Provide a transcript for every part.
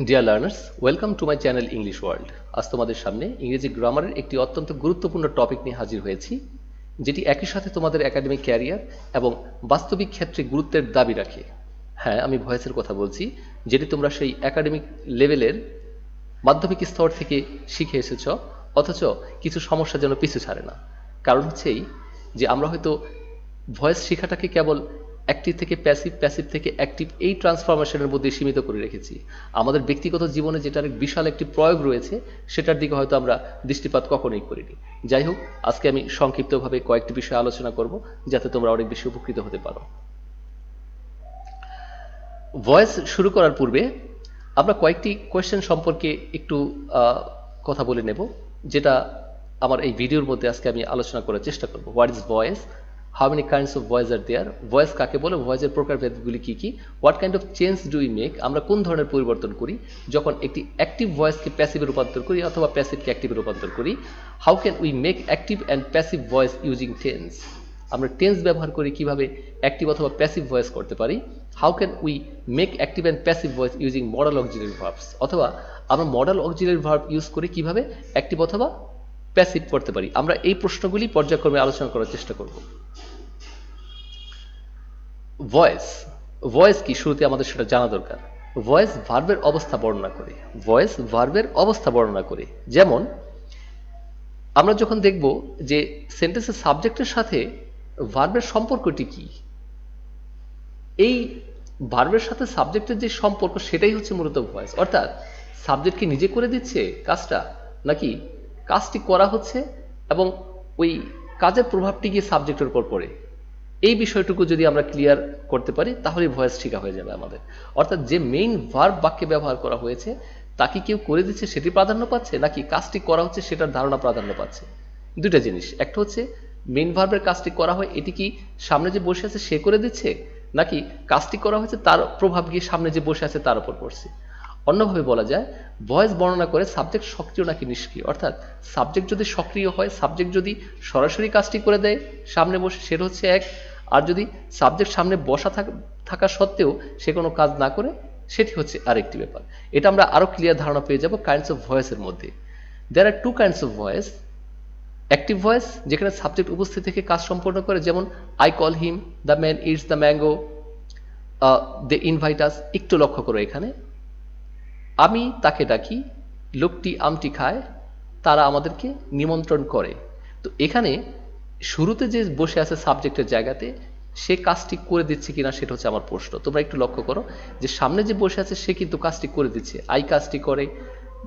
Dear learners, welcome to my channel English world. আজ তোমাদের সামনে ইংরেজি গ্রামারের একটি অত্যন্ত গুরুত্বপূর্ণ টপিক নিয়ে হাজির হয়েছি, যেটি একই সাথে তোমাদের একাডেমিক ক্যারিয়ার এবং বাস্তবিক ক্ষেত্রে গুরুত্বের দাবি রাখে। হ্যাঁ, আমি ভয়েসের কথা বলছি, যেটি তোমরা সেই একাডেমিক লেভেলের মাধ্যমিক স্তর থেকে শিখে এসেছ, অথচ কিছু সমস্যা যেন পিছু ছাড়ে না। কারণ হচ্ছে এই যে আমরা হয়তো ভয়েস শেখাটাকে কেবল অ্যাক্টিভ থেকে প্যাসিভ, প্যাসিভ থেকে অ্যাক্টিভ এই ট্রান্সফরমেশনের মধ্যে সীমিত করে রেখেছি। আমাদের ব্যক্তিগত জীবনে যেটার বিশাল একটি প্রয়োগ রয়েছে, সেটার দিকে হয়তো আমরা দৃষ্টিপাত কখনোই করিনি। যাই হোক, আজকে আমি সংক্ষিপ্তভাবে কয়েকটি বিষয় আলোচনা করব, যাতে তোমরা অনেক বেশি উপকৃত হতে পারো। ভয়েস শুরু করার পূর্বে আমরা কয়েকটি কোয়েশ্চেন সম্পর্কে একটু কথা বলে নেব, যেটা আমার এই ভিডিওর মধ্যে আজকে আমি আলোচনা করার চেষ্টা করব। What is voice, how many kinds of voice are there, voice কাকে বলে, ভয়েসের প্রকারভেদগুলি কী কী, what kind of change do we make, আমরা কোন ধরনের পরিবর্তন করি যখন একটি অ্যাক্টিভ ভয়েসকে প্যাসিভে রূপান্তর করি অথবা প্যাসিভকে অ্যাক্টিভে রূপান্তর করি, how can we make active and passive voice using tense, আমরা টেন্স ব্যবহার করে কিভাবে অ্যাক্টিভ অথবা প্যাসিভ ভয়েস করতে পারি, how can we make active and passive voice using modal auxiliary verbs, অথবা আমরা মডাল অক্সিলারি ভার্ব ইউজ করে কিভাবে অ্যাক্টিভ অথবা প্যাসিভ করতে পারি। আমরা এই প্রশ্নগুলি পর্যায়ক্রমে আলোচনা করার চেষ্টা করব। ভয়েস, ভয়েস কি শুরুতে আমাদের সেটা জানা দরকার। ভয়েস ভার্বের অবস্থা বর্ণনা করে, ভয়েস ভার্বের অবস্থা বর্ণনা করে। যেমন আমরা যখন দেখব যে সেন্টেন্সের সাবজেক্টের সাথে ভার্বের সম্পর্কটি কি, এই ভার্বের সাথে সাবজেক্টের যে সম্পর্ক, সেটাই হচ্ছে মূলত ভয়েস। অর্থাৎ সাবজেক্ট কি নিজে করে দিচ্ছে কাজটা, নাকি কাজটি করা হচ্ছে এবং ওই কাজের প্রভাবটি গিয়ে সাবজেক্টের উপর পড়ে, এই বিষয়টুকু যদি আমরা ক্লিয়ার করতে পারি, তাহলে ভয়েস ঠিকা হয়ে যাবে আমাদের। অর্থাৎ যে মেইন ভার্ব বাক্যে ব্যবহার করা হয়েছে, তাকে কেউ করে দিচ্ছে সেটি প্রাধান্য পাচ্ছে, নাকি কাজটি করা হচ্ছে সেটার ধারণা প্রাধান্য পাচ্ছে। দুইটা জিনিস, একটা হচ্ছে মেইন ভার্বের কাজটি করা হয়, এটি কি সামনে যে বসে আছে সে করে দিচ্ছে, নাকি কাজটি করা হয়েছে তার প্রভাব গিয়ে সামনে যে বসে আছে তার উপর পড়ছে। অন্যভাবে বলা যায়, ভয়েস বর্ণনা করে সাবজেক্ট সক্রিয় নাকি নিষ্ক্রিয়। অর্থাৎ সাবজেক্ট যদি সক্রিয় হয়, সাবজেক্ট যদি সরাসরি কাজটি করে দেয় সামনে বসে, সেটা হচ্ছে এক। আর যদি সাবজেক্ট সামনে বসা থাকা সত্ত্বেও সে কোনো কাজ না করে, সেটি হচ্ছে আরেকটি ব্যাপার। এটা আমরা আরো ক্লিয়ার ধারণা পেয়ে যাব কাইন্ডস অফ ভয়েসের মধ্যে। There are two kinds of voice. Active voice, যেখানে সাবজেক্ট উপস্থিত থেকে কাজ সম্পন্ন করে, যেমন I call him, the man eats the mango, they invite us. একটু লক্ষ্য করো, এখানে আমি তাকে ডাকি, লোকটি আমটি খায়, তারা আমাদেরকে নিমন্ত্রণ করে। তো এখানে শুরুতে যে বসে আছে সাবজেক্টের জায়গাতে, সে কাজটি করে দিচ্ছে কিনা সেটা হচ্ছে আমার প্রশ্ন। তোমরা একটু লক্ষ্য করো যে সামনে যে বসে আছে সে কিন্তু কাজটি করে দিচ্ছে। আই কাজটি করে,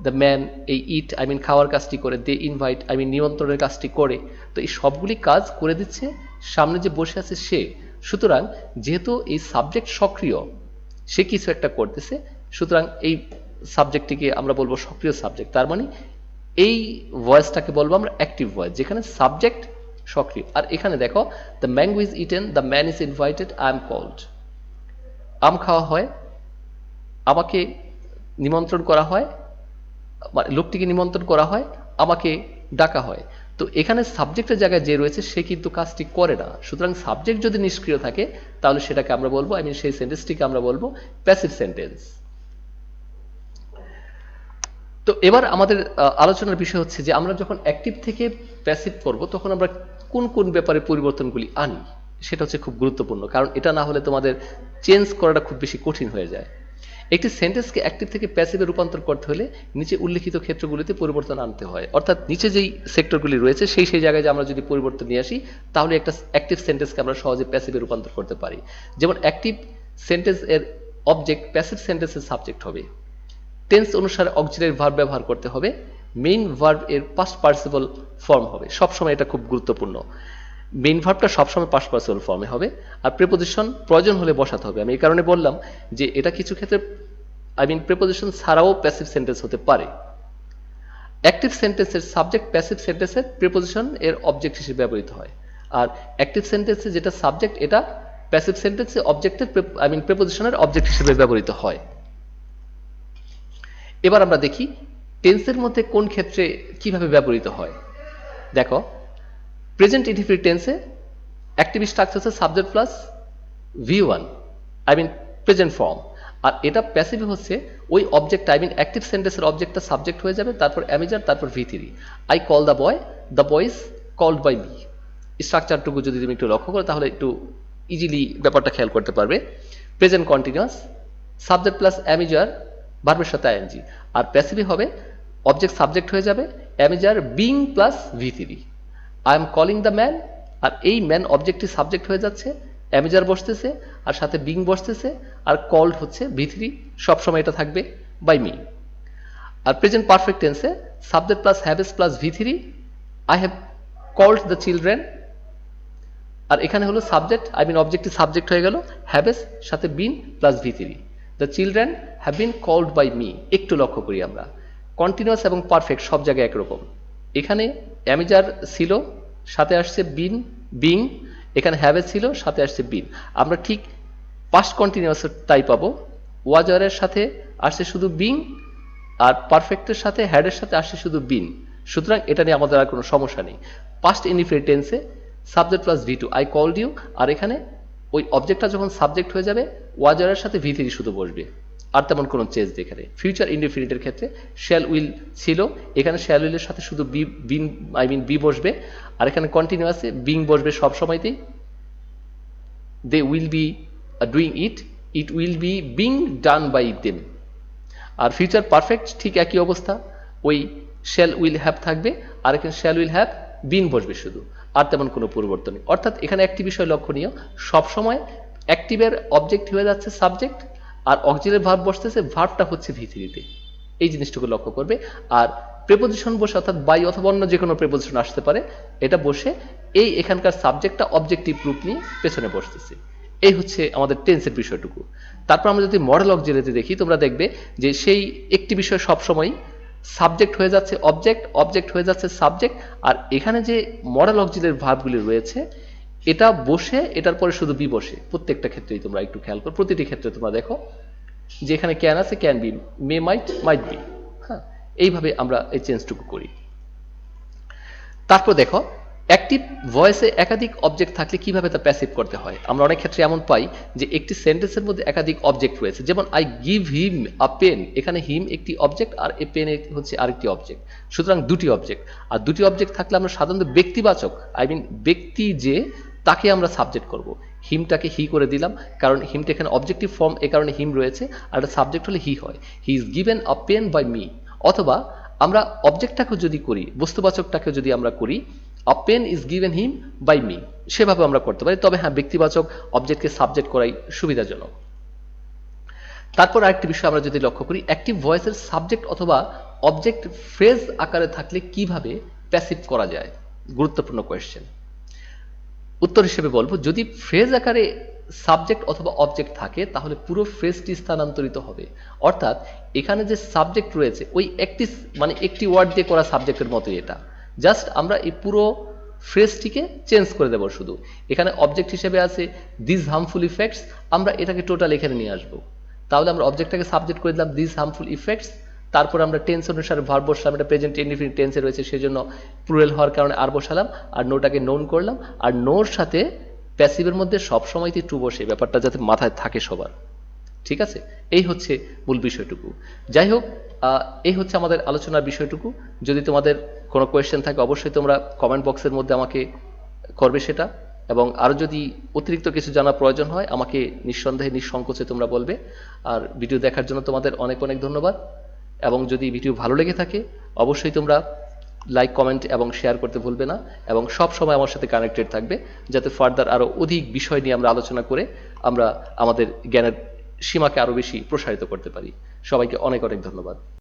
দ্য ম্যান এই ইট আই মিন খাওয়ার কাজটি করে, দে ইনভাইট আই মিন নিমন্ত্রণের কাজটি করে। তো এই সবগুলি কাজ করে দিচ্ছে সামনে যে বসে আছে সে। সুতরাং যেহেতু এই সাবজেক্ট সক্রিয়, সে কিছু একটা করতেছে, সুতরাং এই সাবজেক্টটিকে আমরা বলবো সক্রিয় সাবজেক্ট। তার মানে এই ভয়েসটাকে বলবো আমরা অ্যাক্টিভ ভয়েস, যেখানে সাবজেক্ট সক্রিয়। আর এখানে দেখো, the mango is eaten, the man is invited, I am called. আম খাওয়া হয়, আমাকে নিমন্ত্রণ করা হয়, লোকটিকে নিমন্ত্রণ করা হয়, আমাকে ডাকা হয়। তো এখানে সাবজেক্টের জায়গায় যে রয়েছে সে কিন্তু কাজটি করে না। সুতরাং সাবজেক্ট যদি নিষ্ক্রিয় থাকে, তাহলে সেটাকে আমরা বলবো, আই মিন সেই সেন্টেন্সটিকে আমরা বলবো প্যাসিভ সেন্টেন্স। তো এবার আমাদের আলোচনার বিষয় হচ্ছে যে আমরা যখন অ্যাক্টিভ থেকে প্যাসিভ করব, তখন আমরা কোন কোন ব্যাপারে পরিবর্তনগুলি আনি, সেটা হচ্ছে খুব গুরুত্বপূর্ণ। কারণ এটা না হলে তোমাদের চেঞ্জ করাটা খুব বেশি কঠিন হয়ে যায়। একটি সেন্টেন্সকে অ্যাক্টিভ থেকে প্যাসিভে রূপান্তর করতে হলে নিচে উল্লেখিত ক্ষেত্রগুলিতে পরিবর্তন আনতে হয়। অর্থাৎ নিচে যেই সেক্টরগুলি রয়েছে সেই জায়গায় আমরা যদি পরিবর্তন নিয়ে আসি, তাহলে একটা অ্যাক্টিভ সেন্টেন্সকে আমরা সহজে প্যাসিভে রূপান্তর করতে পারি। যেমন অ্যাক্টিভ সেন্টেন্স এর অবজেক্ট প্যাসিভ সেন্টেন্সের সাবজেক্ট হবে। টেন্স অনুসারে অক্সিলারি ভার্ব ব্যবহার করতে হবে। মেইন ভার্ব এর পাস্ট পার্টিসিপল ফর্ম হবে। সবসময় এটা খুব গুরুত্বপূর্ণ। মেইন ভার্বটা সবসময় পাস্ট পার্টিসিপল ফর্মে হবে। আর প্রিপোজিশন প্রয়োজন হলে বসাতে হবে। আমি এই কারণে বললাম যে এটা কিছু ক্ষেত্রে আই মিন প্রিপোজিশন ছাড়াও প্যাসিভ সেন্টেন্স হতে পারে। অ্যাক্টিভ সেন্টেন্সের সাবজেক্ট প্যাসিভ সেন্টেন্সের প্রিপোজিশন এর অবজেক্ট হিসেবে ব্যবহৃত হয়। আর অ্যাক্টিভ সেন্টেন্সে যেটা সাবজেক্ট, এটা প্যাসিভ সেন্টেন্সে অবজেক্টের আই মিন প্রিপোজিশনের অবজেক্ট হিসেবে ব্যবহৃত হয়। এবার আমরা দেখি টেন্সের মধ্যে কোন ক্ষেত্রে কিভাবে ব্যবহৃত হয়। দেখো, প্রেজেন্ট ইনডিফিনিট টেন্সে অ্যাক্টিভ স্ট্রাকচার হচ্ছে subject plus V1, I mean present form. আর এটা প্যাসিভ হচ্ছে ওই অবজেক্ট আই মিন অ্যাক্টিভ সেন্টেন্সের অবজেক্টটা সাবজেক্ট হয়ে যাবে, তারপর অ্যামিজার, তারপর V3। I call the boy, the boy is called by me. স্ট্রাকচারটুকু যদি তুমি একটু লক্ষ্য করো তাহলে একটু ইজিলি ব্যাপারটা খেয়াল করতে পারবে। Present continuous, subject plus am is are, ভার্বের সাথে আইএনজি। আর প্যাসিভে হবে অবজেক্ট সাবজেক্ট হয়ে যাবে, am is are being plus V3। I am calling the man, আর এই ম্যান অবজেক্টটি সাবজেক্ট হয়ে যাচ্ছে, অ্যামিজার বসতেছে আর সাথে বিং বসতেছে, আর কল্ড হচ্ছে V3, সবসময় এটা থাকবে বাই মি। আর প্রেজেন্ট পারফেক্ট টেন্সে subject plus have has plus V3, I have called the children. আর এখানে হলো সাবজেক্ট আই মিন অবজেক্টটি সাবজেক্ট হয়ে গেল, হ্যাভেস সাথে been plus V3। The children have been called by me. একটু লক্ষ্য করি আমরা, কন্টিনিউয়াস এবং পারফেক্ট সব জায়গায় একরকম। এখানে অ্যামিজার ছিল, সাথে আসছে বিন বিং, এখানে হ্যাভেস ছিল, সাথে আসছে বিন। আমরা ঠিক পাস্ট কন্টিনিউয়াস তাই পাবো, ওয়াজারের সাথে আসছে শুধু বিং, আর পারফেক্টের সাথে হ্যাডের সাথে আসছে শুধু বিন। সুতরাং এটা নিয়ে আমাদের আর কোনো সমস্যা নেই। পাস্ট ইনডিফিনিট টেন্সে subject plus V2, I called you, আর এখানে ওই অবজেক্টটা যখন সাবজেক্ট হয়ে যাবে ওয়াজারের সাথে V3 শুধু বসবে, আর তেমন কোনো চেঞ্জ এখানে। ফিউচার ইনডিফিনিটের ক্ষেত্রে শ্যাল উইল ছিল, এখানে শ্যাল উইলের সাথে শুধু বিন আই মিন বি বসবে, আর এখানে কন্টিনিউয়াসে বিং বসবে সব সময়তেই। They will be doing it, it will be being done by them. আর ফিউচার পারফেক্ট ঠিক একই অবস্থা, ওই শ্যাল উইল হ্যাভ থাকবে, আর এখানে শ্যাল উইল হ্যাভ বিন বসবে শুধু, আর তেমন কোনো পরিবর্তন নেই। অর্থাৎ এখানে একটি বিষয় লক্ষণীয়, সবসময় অ্যাক্টিভের অবজেক্ট হয়ে যাচ্ছে সাবজেক্ট, আর অক্সিলারি ভার্ব বসতেছে, ভার্বটা হচ্ছে V3-তে। এই জিনিসটুকু লক্ষ্য করবে। আর প্রেপোজিশন বসে, অর্থাৎ বাই অথবা অন্য যে কোনো প্রেপোজিশন আসতে পারে, এটা বসে এই এখানকার সাবজেক্টটা অবজেক্টিভ রূপ নিয়ে পেছনে বসতেছে। এই হচ্ছে আমাদের টেন্সের বিষয়টুকু। তারপর আমরা যদি মডেল অক্সিলারিতে দেখি, তোমরা দেখবে যে সেই একটি বিষয় সবসময় সাবজেক্ট হয়ে যাচ্ছে অবজেক্ট, অবজেক্ট হয়ে যাচ্ছে সাবজেক্ট, আর এখানে যে মডেল অক্সিলারি ভার্বগুলি রয়েছে এটা বসে এটার পরে শুধু বি বসে। প্রত্যেকটা ক্ষেত্রেই তোমরা একটু খেয়াল করো, প্রতিটি ক্ষেত্রে তোমরা দেখো যে এখানে ক্যান আছে, can be, may might might be. হ্যাঁ, এইভাবে আমরা এই চেঞ্জটুকু করি। তারপর দেখো অ্যাক্টিভ ভয়েসে একাধিক অবজেক্ট থাকলে কিভাবে তা প্যাসিভ করতে হয়। আমরা অনেক ক্ষেত্রে এমন পাই যে একটি সেন্টেন্সের মধ্যে একাধিক অবজেক্ট রয়েছে, যেমন I give him a pen, এখানে হিম একটি অবজেক্ট আর এ পেন হচ্ছে আরেকটি অবজেক্ট। সুতরাং দুটি অবজেক্ট, আর দুটি অবজেক্ট থাকলে আমরা সাধারণত ব্যক্তিবাচক আই মিন ব্যক্তি যে, তাকে আমরা সাবজেক্ট করব। হিমটাকে হি করে দিলাম, কারণ হিমটা এখানে অবজেক্টিভ ফর্ম, এ কারণে হিম রয়েছে, আর একটা সাবজেক্ট হলে হি হয়। He is given a pen by me. অথবা আমরা অবজেক্টটাকে যদি করি, বস্তুবাচকটাকে যদি আমরা করি, a pen is given him by me, সেভাবে আমরা করতে পারি। তবে হ্যাঁ, ব্যক্তিবাচক অবজেক্টকে সাবজেক্ট করাই সুবিধাজনক। তারপর আরেকটি বিষয় আমরা যদি লক্ষ্য করি, অ্যাক্টিভ ভয়েসের সাবজেক্ট অথবা অবজেক্ট ফ্রেজ আকারে থাকলে কিভাবে প্যাসিভ করা যায়, গুরুত্বপূর্ণ কোয়েশ্চেন। উত্তর হিসেবে বলবো, যদি ফ্রেজ আকারে সাবজেক্ট অথবা অবজেক্ট থাকে তাহলে পুরো ফ্রেজটি স্থানান্তরিত হবে। অর্থাৎ এখানে যে সাবজেক্ট রয়েছে ওই একটি মানে একটি ওয়ার্ড দিয়ে করা সাবজেক্টের মতোই এটা, জাস্ট আমরা এই পুরো ফ্রেজটিকে চেঞ্জ করে দেব। শুধু এখানে অবজেক্ট হিসেবে আছে দিস হার্মফুল ইফেক্টস, আমরা এটাকে টোটাল এখানে নিয়ে আসবো। তাহলে আমরা অবজেক্টটাকে সাবজেক্ট করে দিলাম দিস হার্মফুল ইফেক্টস, তারপর আমরা টেন্স অনুসারে ভার্ব বসালাম, এটা প্রেজেন্ট ইনডিফিনিট টেন্সে রয়েছে সেজন্য প্লুরাল হওয়ার কারণে আর বসালাম, আর নোটাকে নোন করলাম, আর নোর সাথে প্যাসিভের মধ্যে সবসময়তে টু বসে, ব্যাপারটা যাতে মাথায় থাকে সবার। ঠিক আছে, এই হচ্ছে মূল বিষয়টুকু। যাই হোক, এই হচ্ছে আমাদের আলোচনার বিষয়টুকু। যদি তোমাদের কোনো কোয়েশ্চেন থাকে অবশ্যই তোমরা কমেন্ট বক্সের মধ্যে আমাকে করবে সেটা, এবং আরও যদি অতিরিক্ত কিছু জানার প্রয়োজন হয় আমাকে নিঃসন্দেহে নিঃসংকোচে তোমরা বলবে। আর ভিডিও দেখার জন্য তোমাদের অনেক অনেক ধন্যবাদ। এবং যদি ভিডিও ভালো লেগে থাকে অবশ্যই তোমরা লাইক, কমেন্ট এবং শেয়ার করতে ভুলবে না, এবং সব সময় আমার সাথে কানেক্টেড থাকবে, যাতে ফার্দার আরও অধিক বিষয় নিয়ে আমরা আলোচনা করে আমরা আমাদের জ্ঞানের সীমাকে আরও বেশি প্রসারিত করতে পারি। সবাইকে অনেক অনেক ধন্যবাদ।